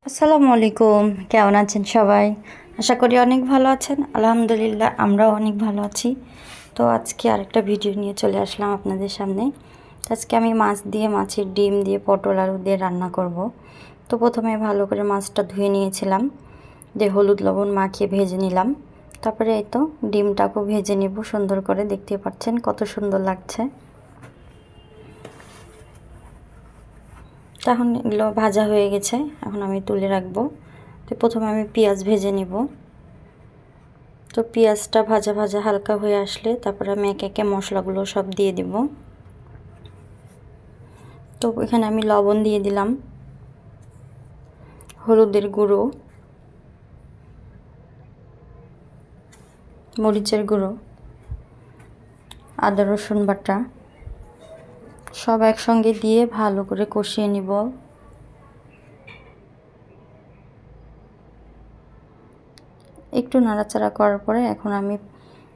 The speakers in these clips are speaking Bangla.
আসসালামু আলাইকুম, কেমন আছেন সবাই? আশা করি অনেক ভালো আছেন। আলহামদুলিল্লাহ আমরাও অনেক ভালো আছি। তো আজকে আরেকটা ভিডিও নিয়ে চলে আসলাম আপনাদের সামনে। আজকে আমি মাছ দিয়ে, মাছের ডিম দিয়ে, পটল আলু দিয়ে রান্না করব। তো প্রথমে ভালো করে মাছটা ধুয়ে নিয়েছিলাম, দিয়ে হলুদ লবণ মাখিয়ে ভেজে নিলাম। তারপরে এই তো ডিমটাকেও ভেজে নিব সুন্দর করে। দেখতে পাচ্ছেন কত সুন্দর লাগছে। এখন এগুলো ভাজা হয়ে গেছে, এখন আমি তুলে রাখবো। তো প্রথমে আমি পেঁয়াজ ভেজে নিব। তো পেঁয়াজটা ভাজা ভাজা হালকা হয়ে আসলে তারপরে আমি একে একে মশলাগুলো সব দিয়ে দিব। তো এখানে আমি লবণ দিয়ে দিলাম, হলুদের গুঁড়ো, মরিচের গুঁড়ো, আদা রসুন বাটা সব একসঙ্গে দিয়ে ভালো করে কষিয়ে নিব। একটু নাড়াচাড়া করার পরে এখন আমি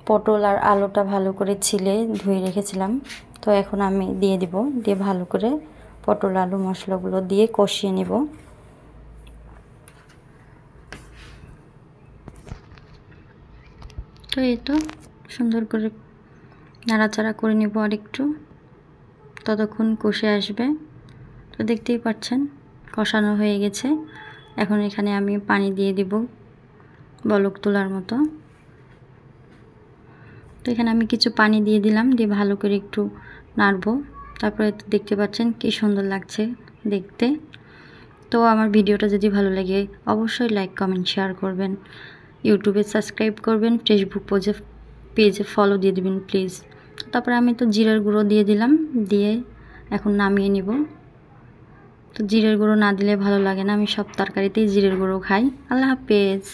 পটল আর আলুটা ভালো করে ছিলে ধুয়ে রেখেছিলাম, তো এখন আমি দিয়ে দিব। দিয়ে ভালো করে পটল আলু মশলাগুলো দিয়ে কষিয়ে নিব। তো এই তো সুন্দর করে নাড়াচাড়া করে নিব আর একটু, ততক্ষণ কষে আসবে। তো দেখতেই পাচ্ছেন কষানো হয়ে গেছে। এখন এখানে আমি পানি দিয়ে দিব বলক তোলার মতো। তো এখানে আমি কিছু পানি দিয়ে দিলাম, দিয়ে ভালো করে একটু নাড়বো। তারপরে দেখতে পাচ্ছেন কি সুন্দর লাগছে দেখতে। তো আমার ভিডিওটা যদি ভালো লাগে অবশ্যই লাইক কমেন্ট শেয়ার করবেন, ইউটিউবে সাবস্ক্রাইব করবেন, ফেসবুক পেজে ফলো দিয়ে দিবেন প্লিজ। তারপরে আমি তো জিরার গুঁড়ো দিয়ে দিলাম, দিয়ে এখন নামিয়ে নিব। তো জিরের গুঁড়ো না দিলে ভালো লাগে না, আমি সব তরকারিতেই জিরের গুঁড়ো খাই। আল্লাহ হাফেজ।